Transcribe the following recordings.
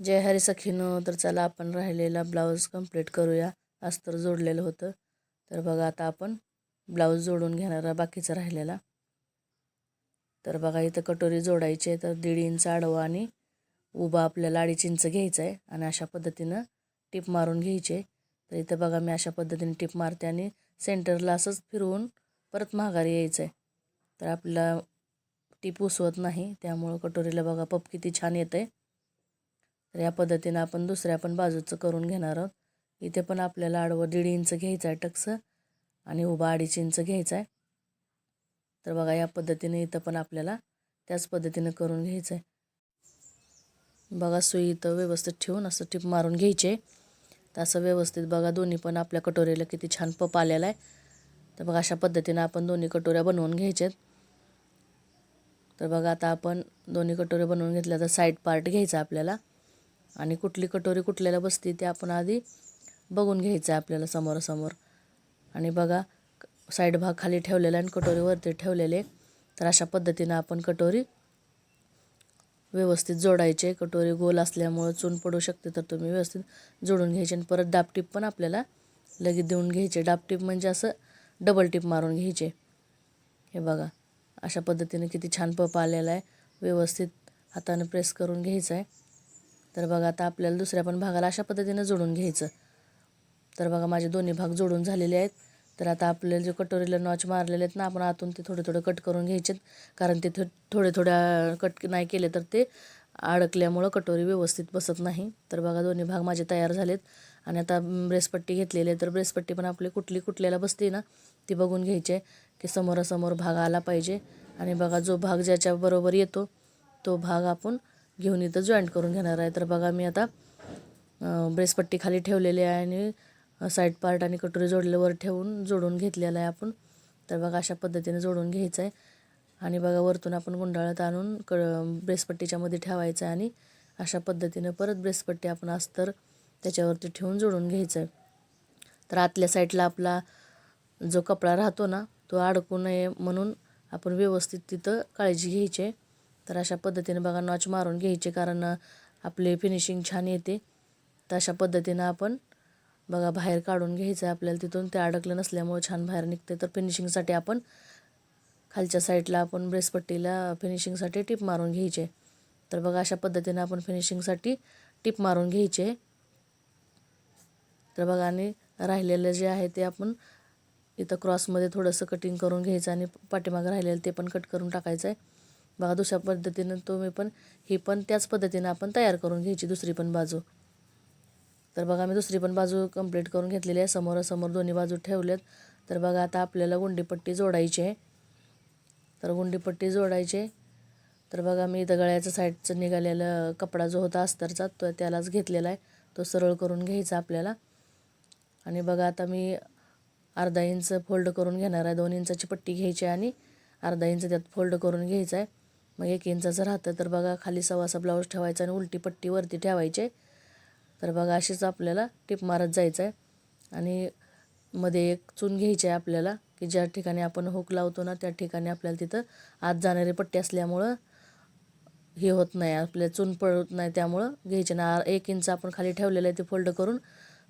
जय हरी सखीनो. तर चला आपण राहिलेला ब्लाऊज कंप्लीट करूया. अस्तर जोडलेलं होतं. तर बघा आता आपण ब्लाऊज जोडून घेणार बाकीचा राहिलेला. तर बघा इथं कटोरी जोडायची आहे. तर 1.5 इंच आडवा आणि उभा आपल्याला 2.5 इंच घ्यायचा आहे आणि अशा पद्धतीनं टिप मारून घ्यायचे. तर इथं बघा मी अशा पद्धतीने टिप मारते आणि सेंटरला असंच फिरवून परत माघारी यायचं आहे. तर आपल्याला टिप उसवत नाही, त्यामुळं कटोरीला बघा पप किती छान येतं आहे. तर या पद्धतीनं आपण दुसऱ्या पण बाजूचं करून घेणार आहोत. इथे पण आपल्याला आडवं 1.5 इंच घ्यायचं आहे टक्स आणि उभा 2.5 इंच घ्यायचा आहे. तर बघा या पद्धतीने इथं पण आपल्याला त्याच पद्धतीनं करून घ्यायचं आहे. बघा सुई इथं व्यवस्थित ठेवून असं टिप मारून घ्यायचे. तर असं व्यवस्थित बघा दोन्ही पण आपल्या कटोरीला किती छान पप आलेला आहे. तर बघा अशा पद्धतीनं आपण दोन्ही कटोऱ्या बनवून घ्यायच्यात. तर बघा आता आपण दोन्ही कटोरे बनवून घेतल्या. तर साईड पार्ट घ्यायचा आपल्याला आणि कुठली कटोरी कुठल्याला बसते ते आपण आधी बघून घ्यायचं आहे आपल्याला समोरासमोर. आणि बघा साईड भाग खाली ठेवलेला आणि कटोरी वरती ठेवलेले. तर अशा पद्धतीनं आपण कटोरी व्यवस्थित जोडायचे. कटोरी गोल असल्यामुळं चून पडू शकते, तर तुम्ही व्यवस्थित जोडून घ्यायचे. आणि परत डापटीप पण आपल्याला लगेच देऊन घ्यायचे. डापटीप म्हणजे असं डबल टिप मारून घ्यायचे. हे बघा अशा पद्धतीने किती छान पप आलेला आहे. व्यवस्थित हाताने प्रेस करून घ्यायचं आहे. तर बघा आता आपल्याला दुसऱ्या पण भागाला अशा पद्धतीनं जोडून घ्यायचं. तर बघा माझे दोन्ही भाग जोडून झालेले आहेत. तर आता आपल्याला जे कटोरीला नॉच मारलेले आहेत ना, आपण आतून ते थोडे थोडे कट करून घ्यायचे. कारण ते थोडे थोड्या कट नाही केले तर ते अडकल्यामुळं कटोरी व्यवस्थित बसत नाही. तर बघा दोन्ही भाग माझे तयार झालेत. आणि आता ब्रेसपट्टी घेतलेली आहे. तर ब्रेसपट्टी पण आपली कुठल्याला बसते ना ती बघून घ्यायची की समोरासमोर भाग आला पाहिजे. आणि बघा जो भाग ज्याच्याबरोबर येतो तो भाग आपण घेऊन इथं जॉईंट करून घेणार आहे. तर बघा मी आता ब्रेसपट्टी खाली ठेवलेली आहे आणि साईड पार्ट आणि कटोरी जोडल्यावर ठेवून जोडून घेतलेला आहे आपण. तर बघा अशा पद्धतीने जोडून घ्यायचं आहे. आणि बघा वरतून आपण गुंडाळत आणून ब्रेसपट्टीच्या मध्ये ठेवायचं आहे आणि अशा पद्धतीनं परत ब्रेसपट्टी आपण अस्तर त्याच्यावरती ठेवून जोडून घ्यायचं आहे. तर आतल्या साईडला आपला जो कपडा राहतो ना तो अडकू नये म्हणून आपण व्यवस्थित तिथं काळजी घ्यायची. तर अशा पद्धतीने बघा नॉच मारून घ्यायचे, कारण आपले फिनिशिंग छान येते. तर अशा पद्धतीनं आपण बघा बाहेर काढून घ्यायचं आहे आपल्याला तिथून. ते अडकलं नसल्यामुळे छान बाहेर निघते. तर फिनिशिंगसाठी आपण खालच्या साईडला आपण ब्रेसपट्टीला फिनिशिंगसाठी टिप मारून घ्यायचे. तर बघा अशा पद्धतीनं आपण फिनिशिंगसाठी टिप मारून घ्यायचे. तर बघा आणि राहिलेलं जे आहे ते आपण इथं क्रॉसमध्ये थोडंसं कटिंग करून घ्यायचं आणि पाठीमागं राहिलेलं ते पण कट करून टाकायचं आहे. बघा दुसऱ्या पद्धतीनं तुम्ही पण ही पण त्याच पद्धतीनं आपण तयार करून घ्यायची दुसरी पण बाजू. तर बघा मी दुसरी पण बाजू कंप्लीट करून घेतलेली आहे. समोरासमोर दोन्ही बाजू ठेवल्यात. तर बघा आता आपल्याला गुंडीपट्टी जोडायची आहे. तर गुंडीपट्टी जोडायची. तर बघा मी इथं गळ्याच्या साईडचं निघालेलं कपडा जो होता अस्तरचा तो त्यालाच घेतलेला आहे. तो सरळ करून घ्यायचा आपल्याला. आणि बघा आता मी अर्धा इंच फोल्ड करून घेणार आहे. 2 इंचाची पट्टी घ्यायची आणि अर्धा इंच त्यात फोल्ड करून घ्यायचा आहे. मग 1 इंचाचं राहतं. तर बघा खाली सव्वासा ब्लाऊज ठेवायचा आणि उलटी पट्टी वरती ठेवायची. तर बघा अशीच आपल्याला टिप मारत जायचं आहे. आणि मध्ये एक चून घ्यायची आहे आपल्याला, की ज्या ठिकाणी आपण हुक लावतो ना त्या ठिकाणी आपल्याला तिथं आत जाणारी पट्टी असल्यामुळं हे होत नाही, आपल्या चून पडत नाही, त्यामुळं घ्यायचे ना. 1 इंच आपण खाली ठेवलेलं आहे ते फोल्ड करून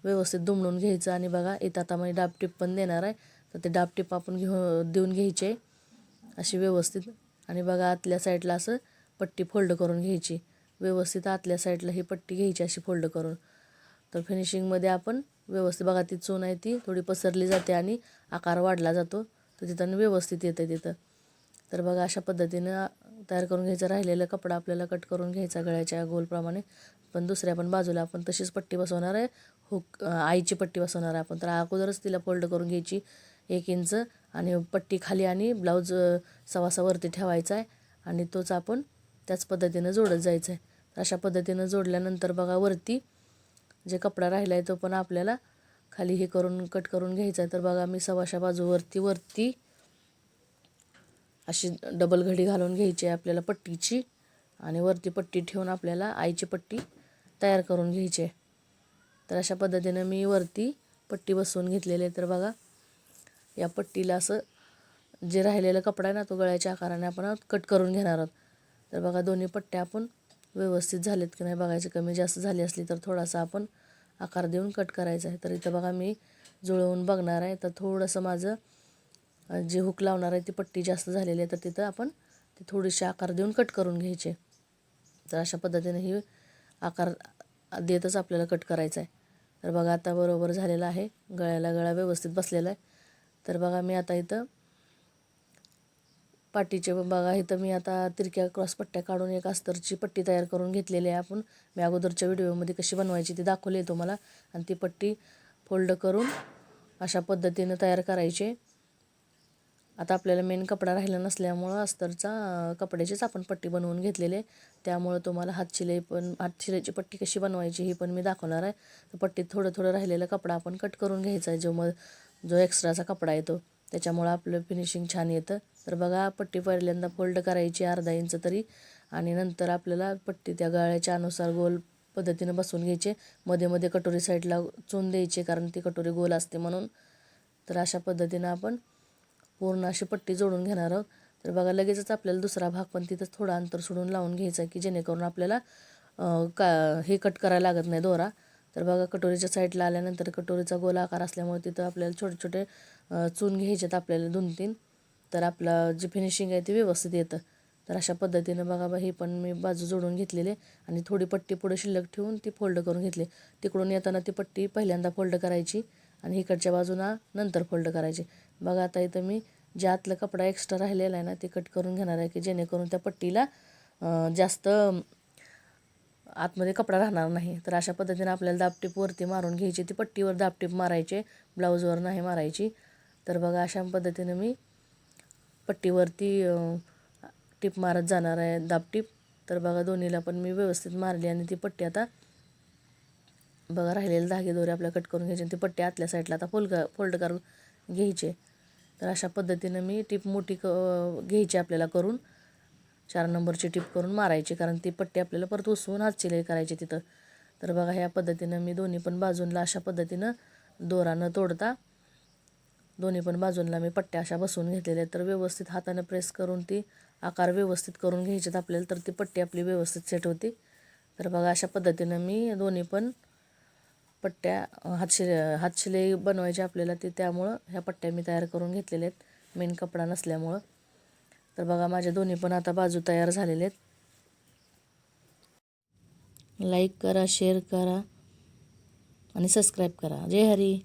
व्यवस्थित दुमडून घ्यायचं. आणि बघा इथं आता मी डापटीप पण देणार आहे. तर ते डापटीप आपण देऊन घ्यायचे अशी व्यवस्थित. आणि बघा आतल्या साईडला असं पट्टी फोल्ड करून घ्यायची व्यवस्थित. आतल्या साईडला ही पट्टी घ्यायची अशी फोल्ड करून. तर फिनिशिंगमध्ये आपण व्यवस्थित बघा ती चून आहे ती थोडी पसरली जाते आणि आकार वाढला जातो. तर तिथं व्यवस्थित येतं तिथं. तर बघा अशा पद्धतीनं तयार करून घ्यायचा. राहिलेला कपडा आपल्याला कट करून घ्यायचा गळ्याच्या गोलप्रमाणे. पण दुसऱ्या पण बाजूला आपण तशीच पट्टी बसवणार आहे. हुक आईची पट्टी बसवणार आहे आपण. तर अगोदरच तिला फोल्ड करून घ्यायची 1 इंच आणि पट्टी खाली आणि ब्लाऊज सव्वासा वरती ठेवायचा आहे. आणि तोच आपण त्याच पद्धतीनं जोडत जायचं आहे. अशा पद्धतीनं जोडल्यानंतर बघा वरती जे कपडा राहिला आहे तो पण आपल्याला खाली हे करून कट करून घ्यायचा आहे. तर बघा मी सव्वाशा वरती अशी डबल घडी घालून घ्यायची आहे आपल्याला पट्टीची. आणि वरती पट्टी ठेवून आपल्याला आईची पट्टी तयार करून घ्यायची आहे. तर अशा पद्धतीनं मी वरती पट्टी बसवून घेतलेली आहे. तर बघा या पट्टीला असं जे राहिलेला कपडा आहे ना तो गळ्याच्या आकाराने आपण कट करून घेणार आहोत. तर बघा दोन्ही पट्ट्या आपण व्यवस्थित झालेत की नाही बघायचे. कमी जास्त झाली असली तर थोडासा आपण आकार देऊन कट करायचा आहे. तर इथं बघा मी जुळवून बघणार आहे. तर थोडंसं माझं जे हुक लावणार आहे ती पट्टी जास्त झालेली आहे, तर तिथं आपण ते थोडीशी आकार देऊन कट करून घ्यायचे. तर अशा पद्धतीने ही आकार देतच आपल्याला कट करायचा आहे. तर बघा आता बरोबर झालेला आहे. गळ्याला गळा व्यवस्थित बसलेला आहे. तर बघा मी आता इथं पाटीचे बघा इथं मी आता तिरक्या क्रॉस पट्ट्या काढून एक अस्तरची पट्टी तयार करून घेतलेली आहे. मी अगोदरच्या व्हिडिओमध्ये कशी बनवायची ती दाखवली आहे तुम्हाला. आणि ती पट्टी फोल्ड करून अशा पद्धतीनं तयार करायची. आता आपल्याला मेन कपडा राहिला नसल्यामुळं अस्तरचा कपड्याचीच आपण पट्टी बनवून घेतलेली आहे. त्यामुळं तुम्हाला हातशिलाईची पट्टी कशी बनवायची ही पण मी दाखवणार आहे. तर पट्टीत थोडं थोडं राहिलेला कपडा आपण कट करून घ्यायचा आहे. जो एक्स्ट्राचा कपडा येतो त्याच्यामुळं आपलं फिनिशिंग छान येतं. तर बघा पट्टी पहिल्यांदा फोल्ड करायची अर्धा इंच तरी, आणि नंतर आपल्याला पट्टी त्या गळ्याच्या अनुसार गोल पद्धतीनं बसवून घ्यायचे. मध्ये मध्ये कटोरी साईडला चून द्यायची, कारण ती कटोरी गोल असते म्हणून. तर अशा पद्धतीनं आपण पूर्ण अशी पट्टी जोडून घेणार आहोत. तर बघा लगेचच आपल्याला दुसरा भाग पण तिथंच थोडं अंतर सोडून लावून घ्यायचा, की जेणेकरून आपल्याला हे कट करायला लागत नाही दोरा. तर बघा कटोरीच्या साईडला आल्यानंतर कटोरीचा गोल आकार असल्यामुळे तिथं आपल्याला छोटे छोटे चून घ्यायचेत आपल्याला 2-3. तर आपलं जे फिनिशिंग आहे ते व्यवस्थित येतं. तर अशा पद्धतीनं बघा ही पण मी बाजू जोडून घेतलेली आणि थोडी पट्टी पुढे शिल्लक ठेवून ती फोल्ड करून घेतली. तिकडून येताना ती पट्टी पहिल्यांदा फोल्ड करायची आणि इकडच्या बाजूला नंतर फोल्ड करायची. बघा आता इथं मी जे आतला कपडा एक्स्ट्रा राहिलेला आहे ना ते कट करून घेणार आहे, की जेणेकरून त्या पट्टीला जास्त आतमध्ये कपडा राहणार नाही. तर अशा पद्धतीने आपल्याला दाबटीप वरती मारून घ्यायची. ती पट्टीवर दाबटीप मारायचे, ब्लाऊजवर नाही मारायची. तर बघा अशा पद्धतीने मी पट्टीवरती टीप मारत जाणार आहे, दाबटीप. तर बघा दोन्हीला पण मी व्यवस्थित मारली आणि ती पट्टी आता बघा राहिलेले धागे दोरे आपल्या कट करून घ्यायचे. ती पट्टी आतल्या साईडला आता फोल्ड करून घ्यायचे. तर अशा पद्धतीनं मी टीप मोठी घ्यायची आपल्याला करून 4 नंबरची टीप करून मारायची, कारण ती पट्टी आपल्याला परत उसवून हात शिलाई करायची तिथं. तर बघा ह्या पद्धतीनं मी दोन्ही पण बाजूंना अशा पद्धतीनं दोरा न तोडता दोन्ही पण बाजूंना मी पट्ट्या अशा बसवून घेतलेल्या. तर व्यवस्थित हाताने प्रेस करून ती आकार व्यवस्थित करून घ्यायच्यात आपल्याला, तर ती पट्टी आपली व्यवस्थित सेट होती. तर बघा अशा पद्धतीनं मी दोन्ही पण पट्ट्या हातशिलाई बनवायची आपल्याला ती, त्यामुळं ह्या पट्ट्या मी तयार करून घेतलेल्या आहेत मेन कपडा नसल्यामुळं. तर बघा माझ्या दोन्ही पण आता बाजू तयार झालेले आहेत. लाईक करा, शेअर करा आणि सबस्क्राईब करा. जय हरी.